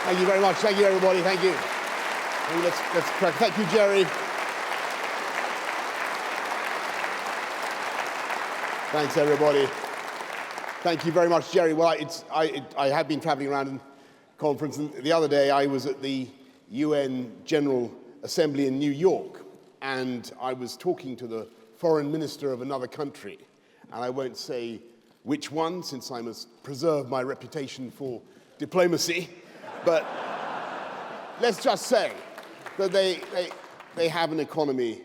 Thank you very much. Thank you, everybody. Thank you. Let's crack. Thank you, Jerry. Thanks, everybody. Thank you very much, Jerry. Well, I have been traveling around in conference, and the other day I was at the UN General Assembly in New York, and I was talking to the foreign minister of another country, and I won't say which one, since I must preserve my reputation for diplomacy, but let's just say that they have an economy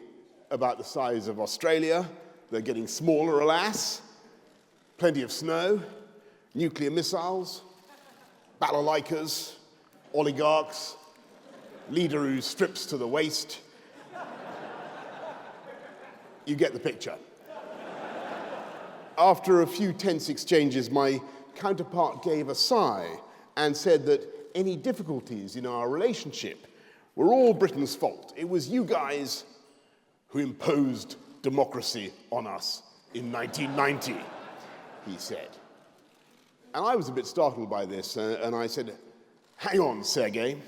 about the size of Australia. They're getting smaller, alas. Plenty of snow, nuclear missiles, balalaikas, oligarchs, leader who strips to the waist. You get the picture. After a few tense exchanges, my counterpart gave a sigh and said that any difficulties in our relationship were all Britain's fault. It was you guys who imposed democracy on us in 1990, he said. And I was a bit startled by this, and I said, hang on, Sergei.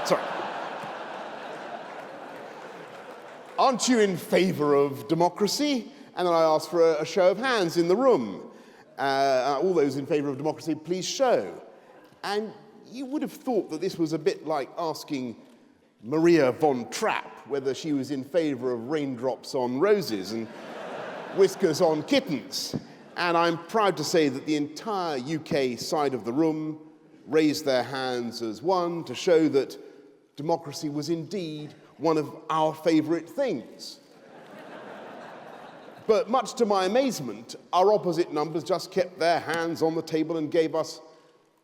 Sorry. Aren't you in favor of democracy? And then I asked for a show of hands in the room. All those in favor of democracy, please show. And you would have thought that this was a bit like asking Maria von Trapp whether she was in favor of raindrops on roses and whiskers on kittens. And I'm proud to say that the entire UK side of the room raised their hands as one to show that democracy was indeed one of our favorite things. But much to my amazement, our opposite numbers just kept their hands on the table and gave us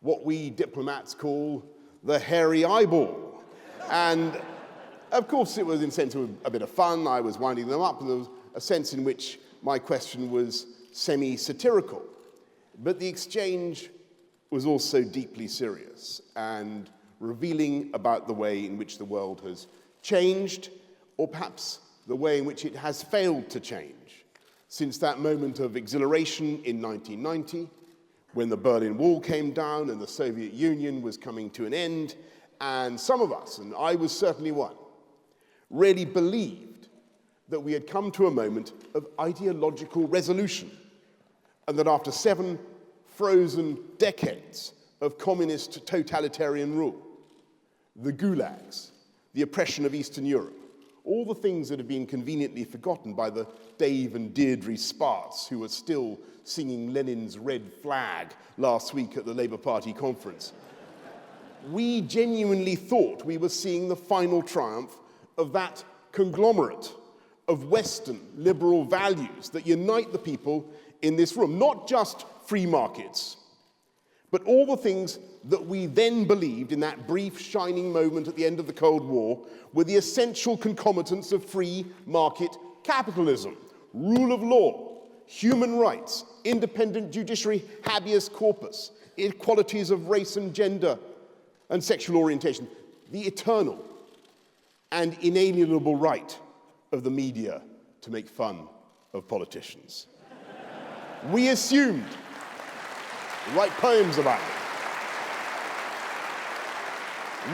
what we diplomats call the hairy eyeball. And of course it was in a sense of a bit of fun. I was winding them up, and there was a sense in which my question was semi-satirical. But the exchange was also deeply serious and revealing about the way in which the world has changed, or perhaps the way in which it has failed to change since that moment of exhilaration in 1990, when the Berlin Wall came down and the Soviet Union was coming to an end, and some of us, and I was certainly one, really believed that we had come to a moment of ideological resolution, and that after 7 frozen decades of communist totalitarian rule, the gulags, the oppression of Eastern Europe, all the things that have been conveniently forgotten by the Dave and Deirdre Sparts, who were still singing Lenin's red flag last week at the Labour Party conference. We genuinely thought we were seeing the final triumph of that conglomerate of Western liberal values that unite the people in this room, not just free markets, but all the things that we then believed in that brief shining moment at the end of the Cold War were the essential concomitants of free market capitalism: rule of law, human rights, independent judiciary, habeas corpus, equalities of race and gender and sexual orientation, the eternal and inalienable right of the media to make fun of politicians. We assumed, write poems about it.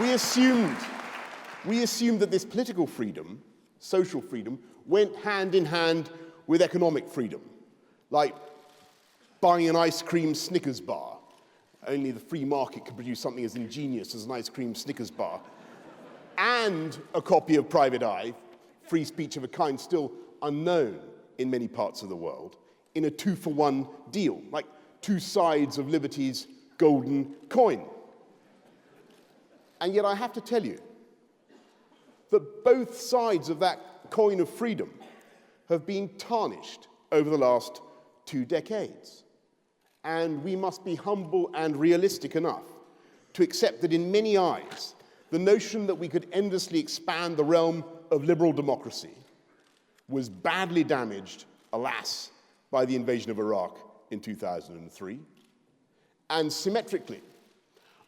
We assumed that this political freedom, social freedom, went hand in hand with economic freedom, like buying an ice cream Snickers bar. Only the free market could produce something as ingenious as an ice cream Snickers bar, and a copy of Private Eye, free speech of a kind still unknown in many parts of the world, in a 2-for-1 deal, like two sides of liberty's golden coin. And yet I have to tell you that both sides of that coin of freedom have been tarnished over the last 2 decades. And we must be humble and realistic enough to accept that in many eyes, the notion that we could endlessly expand the realm of liberal democracy was badly damaged, alas, by the invasion of Iraq in 2003. And symmetrically,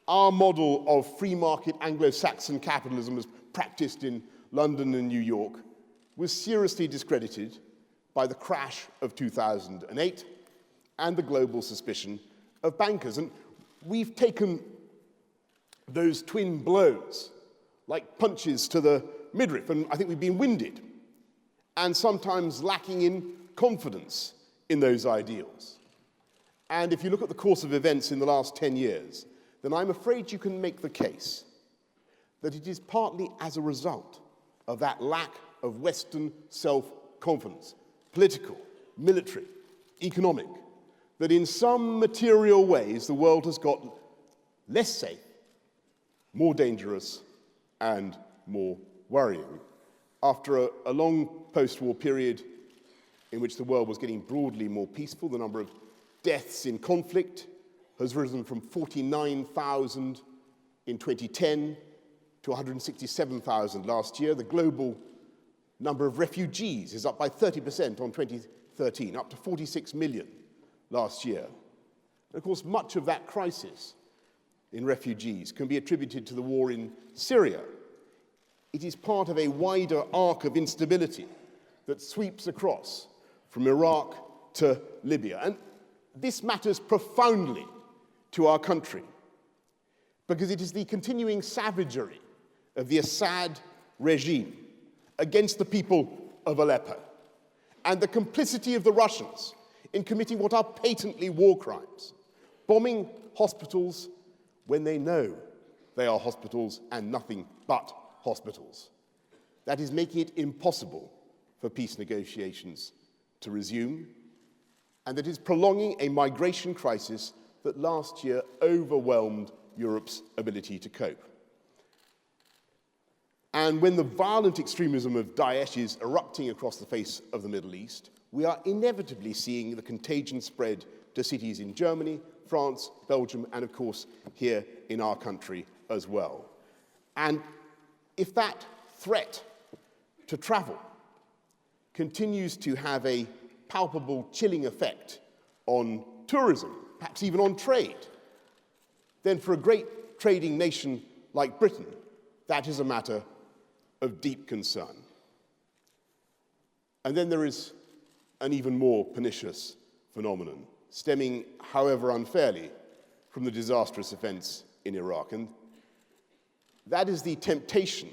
our model of free market Anglo-Saxon capitalism as practiced in London and New York was seriously discredited by the crash of 2008 and the global suspicion of bankers. And we've taken those twin blows, like punches to the midriff, and I think we've been winded, and sometimes lacking in confidence in those ideals. And if you look at the course of events in the last 10 years, then I'm afraid you can make the case that it is partly as a result of that lack of Western self-confidence, political, military, economic, that in some material ways the world has got less safe, more dangerous, and more worrying. After a long post-war period in which the world was getting broadly more peaceful, the number of deaths in conflict has risen from 49,000 in 2010 to 167,000 last year. The global number of refugees is up by 30% on 2013, up to 46 million last year. And of course, much of that crisis in refugees can be attributed to the war in Syria. It is part of a wider arc of instability that sweeps across from Iraq to Libya. And this matters profoundly to our country because it is the continuing savagery of the Assad regime against the people of Aleppo and the complicity of the Russians in committing what are patently war crimes, bombing hospitals when they know they are hospitals and nothing but hospitals. That is making it impossible for peace negotiations to resume, and that is prolonging a migration crisis that last year overwhelmed Europe's ability to cope. And when the violent extremism of Daesh is erupting across the face of the Middle East, we are inevitably seeing the contagion spread to cities in Germany, France, Belgium, and of course here in our country as well. And if that threat to travel continues to have a palpable chilling effect on tourism, perhaps even on trade, then for a great trading nation like Britain, that is a matter of deep concern. And then there is an even more pernicious phenomenon, stemming, however unfairly, from the disastrous events in Iraq. And that is the temptation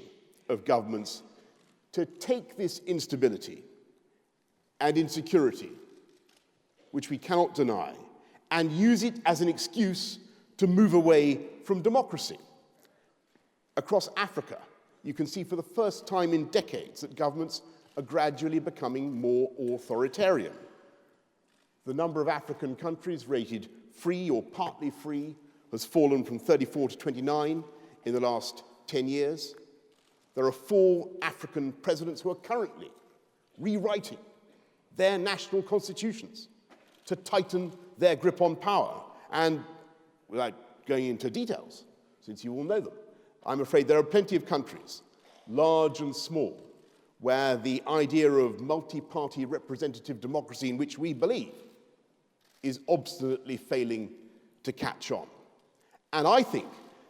of governments to take this instability and insecurity, which we cannot deny, and use it as an excuse to move away from democracy. Across Africa, you can see for the first time in decades that governments are gradually becoming more authoritarian. The number of African countries rated free or partly free has fallen from 34 to 29 in the last 10 years. There are 4 African presidents who are currently rewriting their national constitutions to tighten their grip on power. And without going into details, since you all know them, I'm afraid there are plenty of countries, large and small, where the idea of multi-party representative democracy in which we believe is obstinately failing to catch on. And I think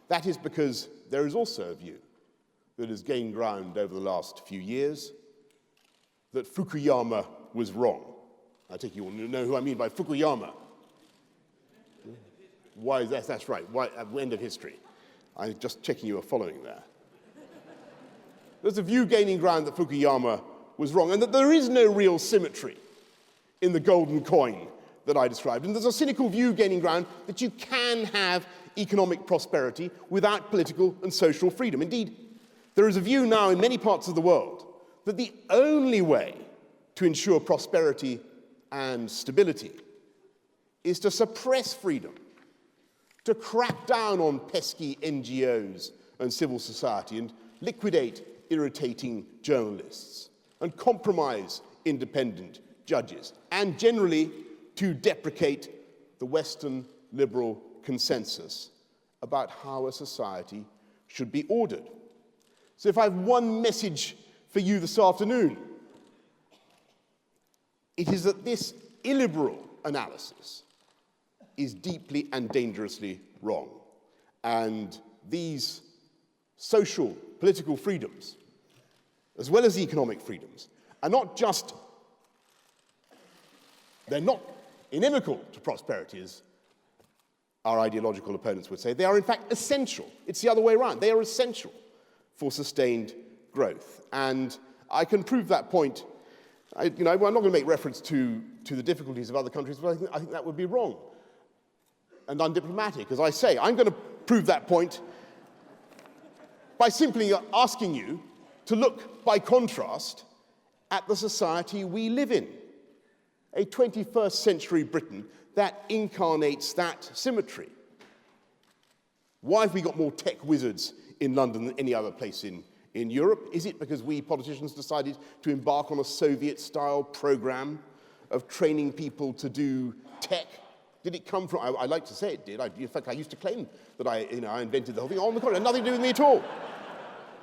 that is because there is also a view that has gained ground over the last few years that Fukuyama was wrong. I think you all know who I mean by Fukuyama. Why is that? That's right. Why, at the end of history. I'm just checking you are following there. There's a view gaining ground that Fukuyama was wrong and that there is no real symmetry in the golden coin that I described. And there's a cynical view gaining ground that you can have economic prosperity without political and social freedom. Indeed, there is a view now in many parts of the world that the only way to ensure prosperity and stability is to suppress freedom, to crack down on pesky NGOs and civil society and liquidate irritating journalists and compromise independent judges, and generally to deprecate the Western liberal consensus about how a society should be ordered. So if I have one message for you this afternoon, it is that this illiberal analysis is deeply and dangerously wrong. And these social, political freedoms, as well as economic freedoms, are not just, they're not inimical to prosperity, as our ideological opponents would say. They are, in fact, essential. It's the other way around. They are essential for sustained growth. And I can prove that point. I'm not going to make reference to the difficulties of other countries, but I think that would be wrong and undiplomatic. As I say, I'm going to prove that point by simply asking you to look, by contrast, at the society we live in, a 21st century Britain that incarnates that symmetry. Why have we got more tech wizards in London than any other place in Europe? Is it because we politicians decided to embark on a Soviet-style program of training people to do tech? Did it come from, I like to say it did. In fact, I used to claim that I invented the whole thing. On the contrary, nothing to do with me at all.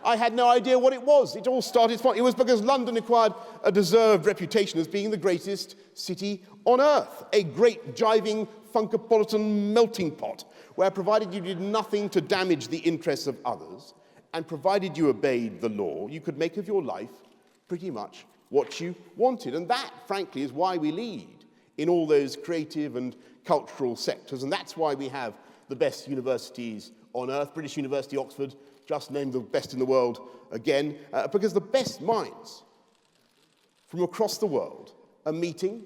I had no idea what it was. It all started, it was because London acquired a deserved reputation as being the greatest city on earth, a great jiving funkopolitan melting pot, where provided you did nothing to damage the interests of others, and provided you obeyed the law, you could make of your life pretty much what you wanted. And that, frankly, is why we lead in all those creative and cultural sectors, and that's why we have the best universities on earth. British University, Oxford, just named the best in the world again, because the best minds from across the world are meeting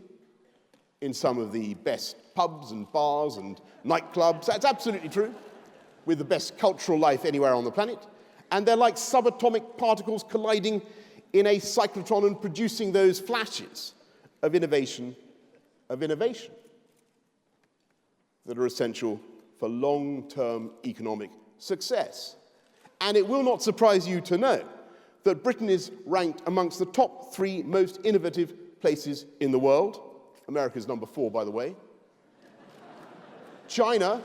in some of the best pubs and bars and nightclubs. That's absolutely true, with the best cultural life anywhere on the planet. And they're like subatomic particles colliding in a cyclotron and producing those flashes of innovation that are essential for long-term economic success. And it will not surprise you to know that Britain is ranked amongst the top 3 most innovative places in the world. America's number 4, by the way. China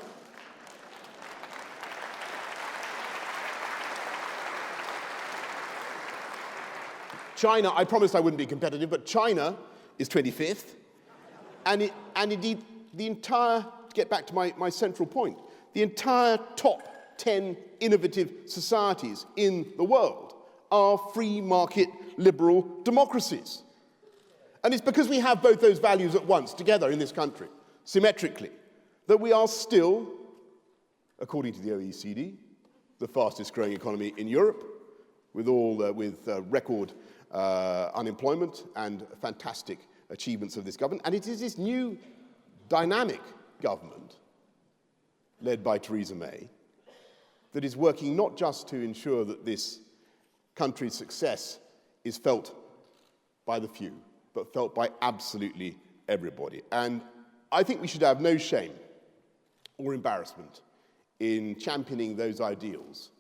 I promised I wouldn't be competitive, but China is 25th. And indeed, to get back to my central point, the entire top 10 innovative societies in the world are free market liberal democracies. And it's because we have both those values at once, together in this country, symmetrically, that we are still, according to the OECD, the fastest growing economy in Europe, with record unemployment and fantastic achievements of this government. And it is this new dynamic government, led by Theresa May, that is working not just to ensure that this country's success is felt by the few, but felt by absolutely everybody. And I think we should have no shame or embarrassment in championing those ideals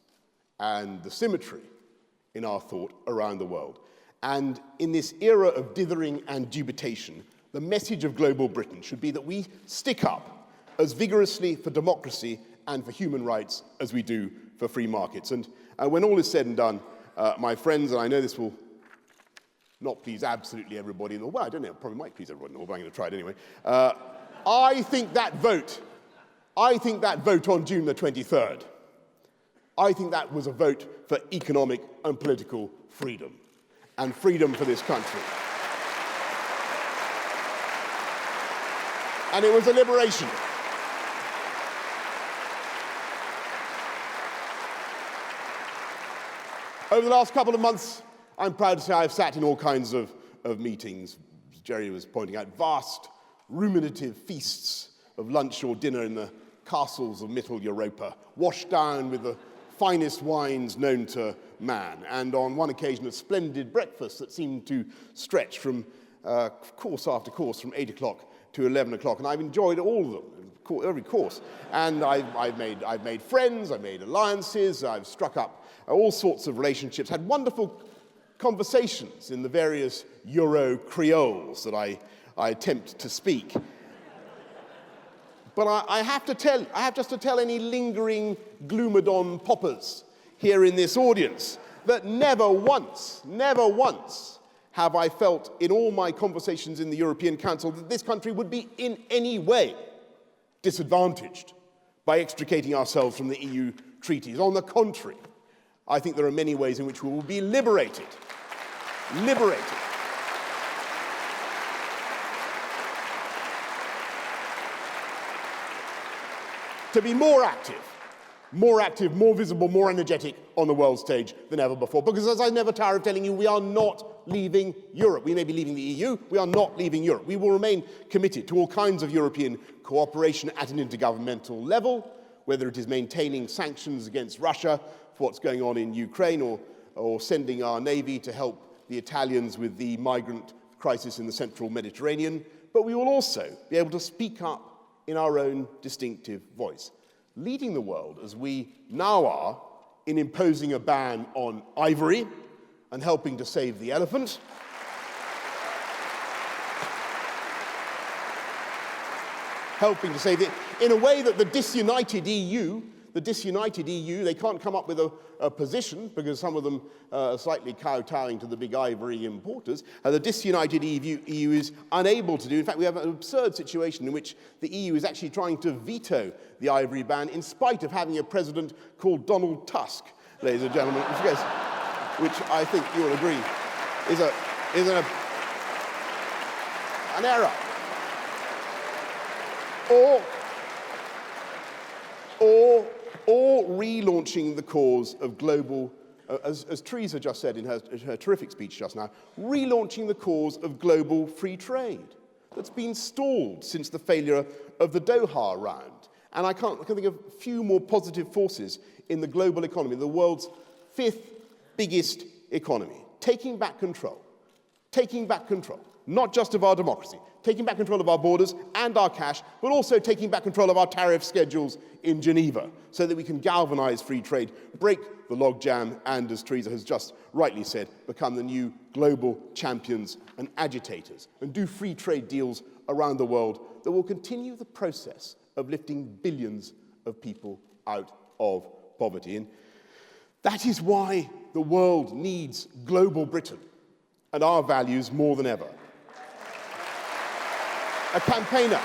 and the symmetry in our thought around the world. And in this era of dithering and dubitation, the message of Global Britain should be that we stick up as vigorously for democracy and for human rights as we do for free markets. And when all is said and done, my friends, and I know this will not please absolutely everybody in the world, well, I don't know, it probably might please everybody in the world, but I'm going to try it anyway. I think that vote on June the 23rd, I think that was a vote for economic and political freedom, and freedom for this country. And it was a liberation. Over the last couple of months, I'm proud to say I've sat in all kinds of meetings. As Jerry was pointing out, vast, ruminative feasts of lunch or dinner in the castles of Mittel Europa, washed down with the finest wines known to man, and on one occasion a splendid breakfast that seemed to stretch from course after course from 8 o'clock to 11 o'clock, and I've enjoyed all of them, every course. And I've made friends, I've made alliances, I've struck up all sorts of relationships, had wonderful conversations in the various Euro creoles that I attempt to speak. But I have just to tell any lingering Gloomadon poppers here in this audience that never once have I felt in all my conversations in the European Council that this country would be in any way disadvantaged by extricating ourselves from the EU treaties. On the contrary, I think there are many ways in which we will be liberated. to be more active, more visible, more energetic on the world stage than ever before. Because as I never tire of telling you, we are not leaving Europe. We may be leaving the EU, we are not leaving Europe. We will remain committed to all kinds of European cooperation at an intergovernmental level, whether it is maintaining sanctions against Russia for what's going on in Ukraine or sending our navy to help the Italians with the migrant crisis in the central Mediterranean. But we will also be able to speak up in our own distinctive voice, leading the world as we now are in imposing a ban on ivory and helping to save the elephant. Helping to save it in a way that the disunited EU, they can't come up with a position because some of them are slightly kowtowing to the big ivory importers. The disunited EU is unable to do. In fact, we have an absurd situation in which the EU is actually trying to veto the ivory ban in spite of having a president called Donald Tusk, ladies and gentlemen, which I think you will agree is an error. Or relaunching the cause of global, as Teresa just said in her terrific speech just now, relaunching the cause of global free trade that's been stalled since the failure of the Doha round. And I can think of a few more positive forces in the global economy, the world's fifth biggest economy, taking back control, not just of our democracy, taking back control of our borders and our cash, but also taking back control of our tariff schedules in Geneva so that we can galvanize free trade, break the logjam, and, as Teresa has just rightly said, become the new global champions and agitators, and do free trade deals around the world that will continue the process of lifting billions of people out of poverty. And that is why the world needs global Britain and our values more than ever. A campaigner.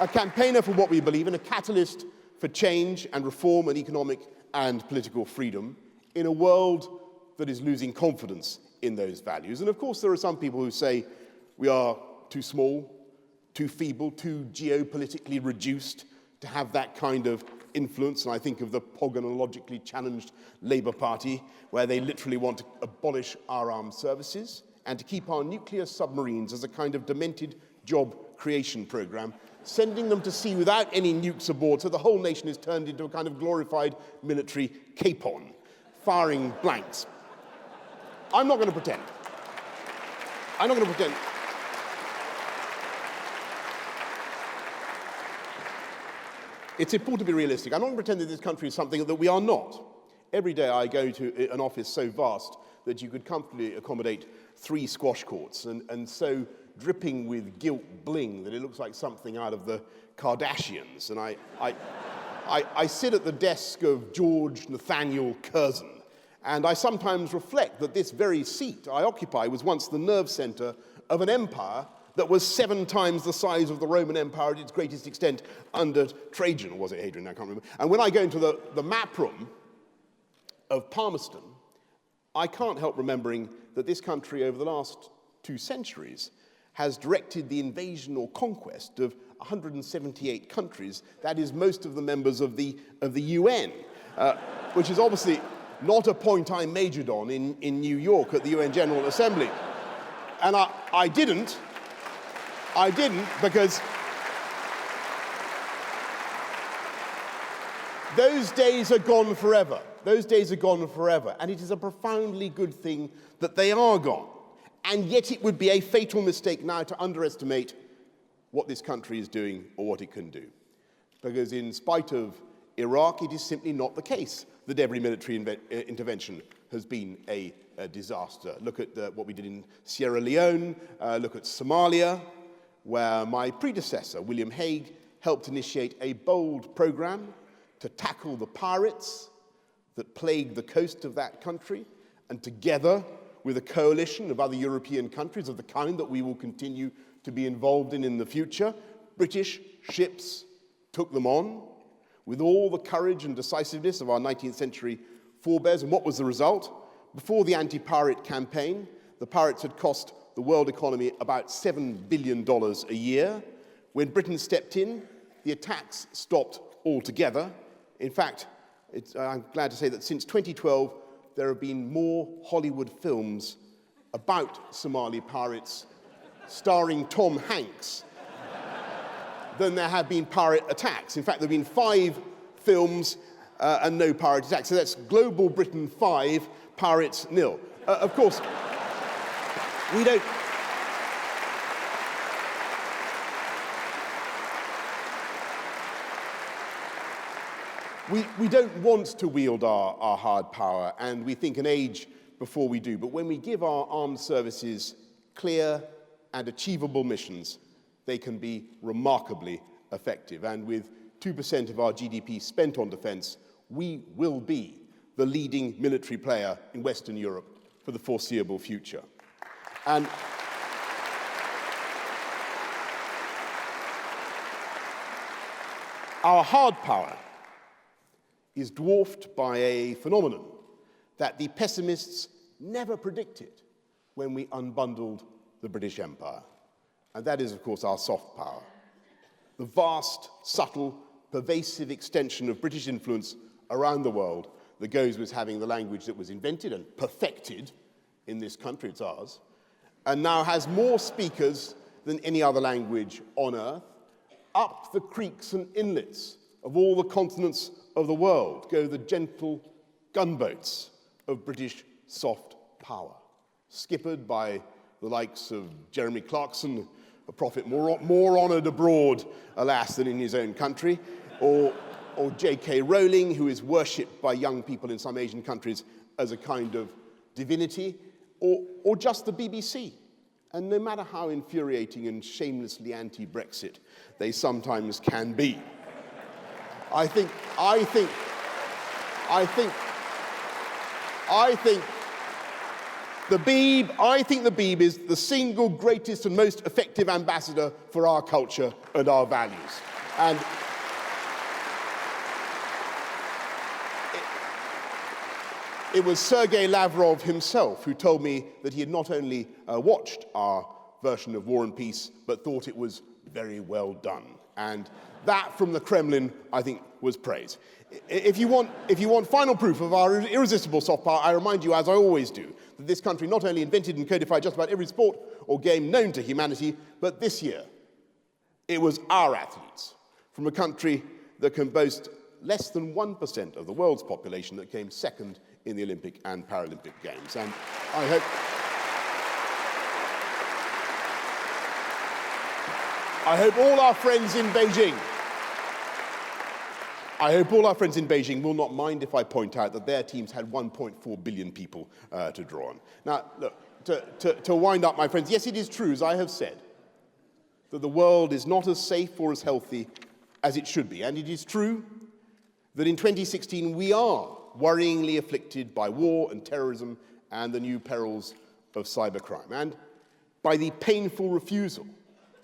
A campaigner for what we believe in, a catalyst for change and reform and economic and political freedom in a world that is losing confidence in those values. And of course, there are some people who say we are too small, too feeble, too geopolitically reduced to have that kind of influence. And I think of the pogonologically challenged Labour Party, where they literally want to abolish our armed services and to keep our nuclear submarines as a kind of demented job creation program, sending them to sea without any nukes aboard, so the whole nation is turned into a kind of glorified military capon, firing blanks. I'm not going to pretend. It's important to be realistic. I'm not going to pretend that this country is something that we are not. Every day I go to an office so vast that you could comfortably accommodate 3 squash courts, and so dripping with gilt bling that it looks like something out of the Kardashians. And I sit at the desk of George Nathaniel Curzon, and I sometimes reflect that this very seat I occupy was once the nerve center of an empire that was 7 times the size of the Roman Empire at its greatest extent under Trajan, or was it Hadrian? I can't remember. And when I go into the map room of Palmerston, I can't help remembering that this country over the last 2 centuries has directed the invasion or conquest of 178 countries. That is most of the members of the UN, which is obviously not a point I majored on in New York at the UN General Assembly. And I didn't because those days are gone forever. And it is a profoundly good thing that they are gone. And yet it would be a fatal mistake now to underestimate what this country is doing or what it can do. Because in spite of Iraq, it is simply not the case that every military intervention has been a disaster. Look at what we did in Sierra Leone, look at Somalia, where my predecessor, William Hague, helped initiate a bold program to tackle the pirates that plague the coast of that country, and together with a coalition of other European countries of the kind that we will continue to be involved in the future, British ships took them on with all the courage and decisiveness of our 19th century forebears. And what was the result? Before the anti-pirate campaign, the pirates had cost the world economy about $7 billion a year. When Britain stepped in, the attacks stopped altogether. In fact, I'm glad to say that since 2012, there have been more Hollywood films about Somali pirates starring Tom Hanks than there have been pirate attacks. In fact, there have been 5 films and no pirate attacks. So that's Global Britain 5, Pirates 0. Of course, we don't... We don't want to wield our hard power, and we think an age before we do. But when we give our armed services clear and achievable missions, they can be remarkably effective. And with 2% of our GDP spent on defense, we will be the leading military player in Western Europe for the foreseeable future. And our hard power is dwarfed by a phenomenon that the pessimists never predicted when we unbundled the British Empire. And that is, of course, our soft power. The vast, subtle, pervasive extension of British influence around the world that goes with having the language that was invented and perfected in this country, it's ours, and now has more speakers than any other language on earth. Up the creeks and inlets of all the continents of the world go the gentle gunboats of British soft power, skippered by the likes of Jeremy Clarkson, a prophet more honoured abroad, alas, than in his own country, or J.K. Rowling, who is worshipped by young people in some Asian countries as a kind of divinity, or just the BBC. And no matter how infuriating and shamelessly anti-Brexit they sometimes can be, I think the Beeb is the single greatest and most effective ambassador for our culture and our values. And it was Sergei Lavrov himself who told me that he had not only watched our version of War and Peace, but thought it was very well done. And that, from the Kremlin, I think, was praise. If you want final proof of our irresistible soft power, I remind you, as I always do, that this country not only invented and codified just about every sport or game known to humanity, but this year, it was our athletes from a country that can boast less than 1% of the world's population that came second in the Olympic and Paralympic Games. And I hope all our friends in Beijing will not mind if I point out that their teams had 1.4 billion people to draw on. Now, look, to wind up, my friends, yes, it is true, as I have said, that the world is not as safe or as healthy as it should be. And it is true that in 2016 we are worryingly afflicted by war and terrorism and the new perils of cybercrime, and by the painful refusal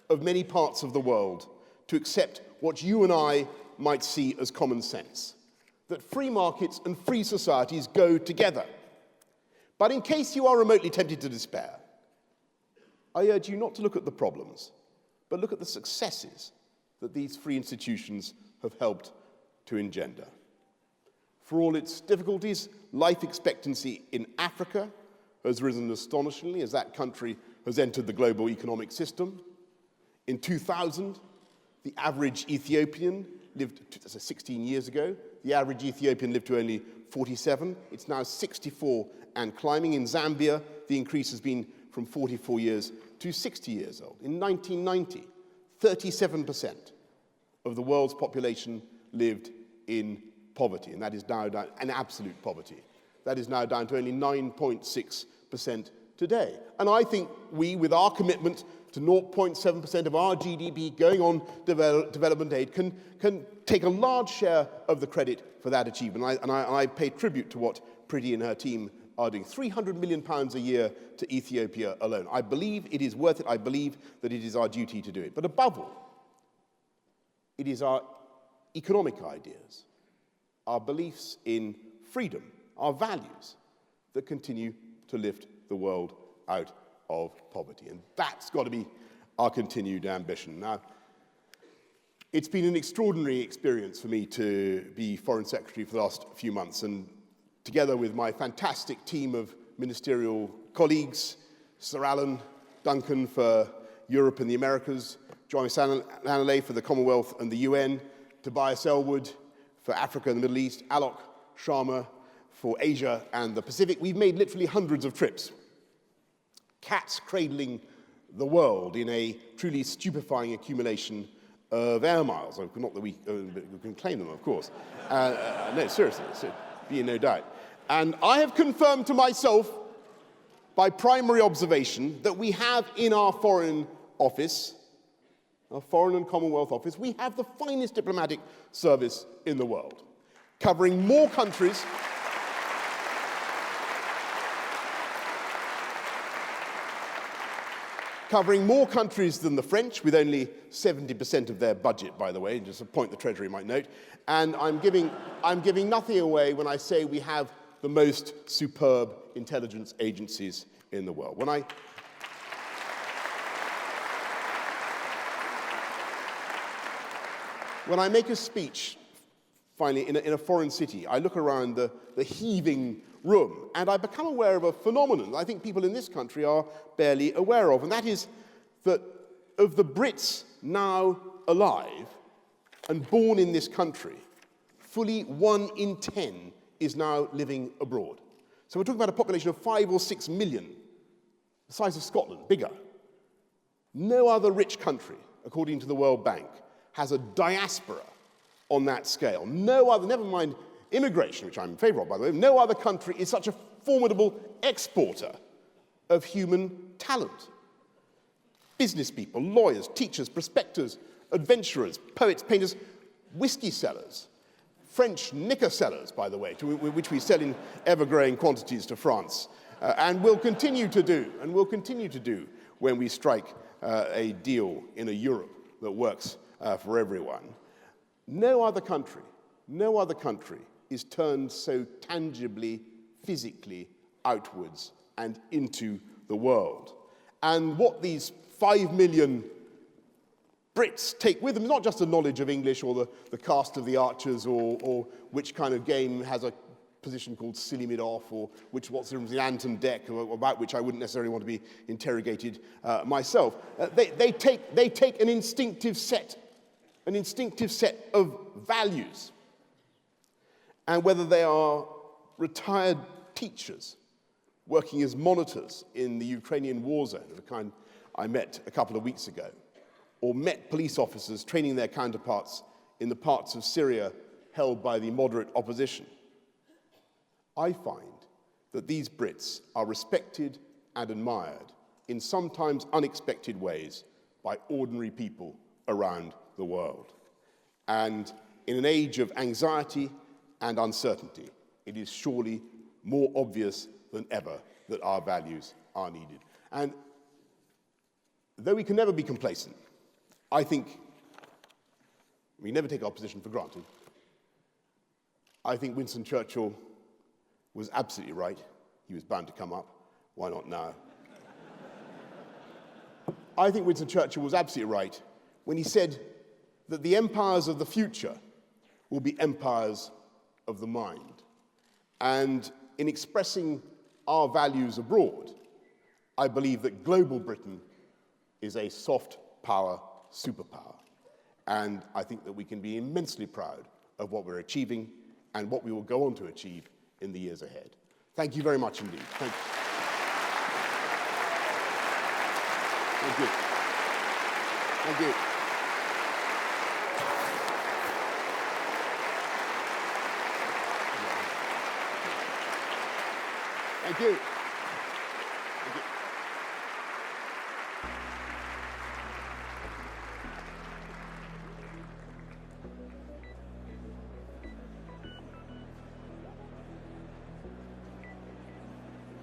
of many parts of the world to accept what you and I might see as common sense, that free markets and free societies go together. But in case you are remotely tempted to despair, I urge you not to look at the problems, but look at the successes that these free institutions have helped to engender. For all its difficulties, life expectancy in Africa has risen astonishingly as that country has entered the global economic system. In 2000, the average Ethiopian lived, 16 years ago, the average Ethiopian lived to only 47. It's now 64 and climbing. In Zambia, the increase has been from 44 years to 60 years old. In 1990, 37% of the world's population lived in poverty, and that is now down, in absolute poverty. That is now down to only 9.6% today. And I think we, with our commitment to 0.7% of our GDP going on development aid, can take a large share of the credit for that achievement. And I pay tribute to what Priti and her team are doing. £300 million a year to Ethiopia alone. I believe it is worth it. I believe that it is our duty to do it. But above all, it is our economic ideas, our beliefs in freedom, our values that continue to lift the world out of poverty. And that's got to be our continued ambition. Now, it's been an extraordinary experience for me to be Foreign Secretary for the last few months, and together with my fantastic team of ministerial colleagues, Sir Alan Duncan for Europe and the Americas, Joyce Lanalay for the Commonwealth and the UN, Tobias Elwood for Africa and the Middle East, Alok Sharma for Asia and the Pacific. We've made literally hundreds of trips, cats cradling the world in a truly stupefying accumulation of air miles. Not that we can claim them, of course. No, seriously, be in no doubt. And I have confirmed to myself, by primary observation, that we have in our Foreign Office, our Foreign and Commonwealth Office, we have the finest diplomatic service in the world, covering more countries than the French, with only 70% of their budget, by the way, just a point the Treasury might note. And I'm giving nothing away when I say we have the most superb intelligence agencies in the world. When I make a speech, finally, in a foreign city, I look around the heaving room, and I become aware of a phenomenon I think people in this country are barely aware of, and that is that of the Brits now alive and born in this country, fully 1 in 10 is now living abroad. So we're talking about a population of 5 or 6 million, the size of Scotland, bigger. No other rich country, according to the World Bank, has a diaspora on that scale. No other, never mind immigration, which I'm in favor of, by the way, no other country is such a formidable exporter of human talent. Business people, lawyers, teachers, prospectors, adventurers, poets, painters, whiskey sellers, French knicker sellers, by the way, which we sell in ever-growing quantities to France, and will continue to do, when we strike a deal in a Europe that works for everyone. No other country is turned so tangibly, physically outwards and into the world. And what these 5 million Brits take with them, not just a knowledge of English or the cast of the Archers or which kind of game has a position called silly mid-off or what's the difference between ant and deck, about which I wouldn't necessarily want to be interrogated myself. They take an instinctive set of values. And whether they are retired teachers working as monitors in the Ukrainian war zone, the kind I met a couple of weeks ago, or Met police officers training their counterparts in the parts of Syria held by the moderate opposition, I find that these Brits are respected and admired in sometimes unexpected ways by ordinary people around the world. And in an age of anxiety and uncertainty, it is surely more obvious than ever that our values are needed. And though we can never be complacent, I think we never take our position for granted. I think Winston Churchill was absolutely right. He was bound to come up. Why not now? I think Winston Churchill was absolutely right when he said that the empires of the future will be empires of the mind. And in expressing our values abroad, I believe that global Britain is a soft power superpower. And I think that we can be immensely proud of what we're achieving and what we will go on to achieve in the years ahead. Thank you very much indeed. Thank you. Thank you. Thank you. Thank you.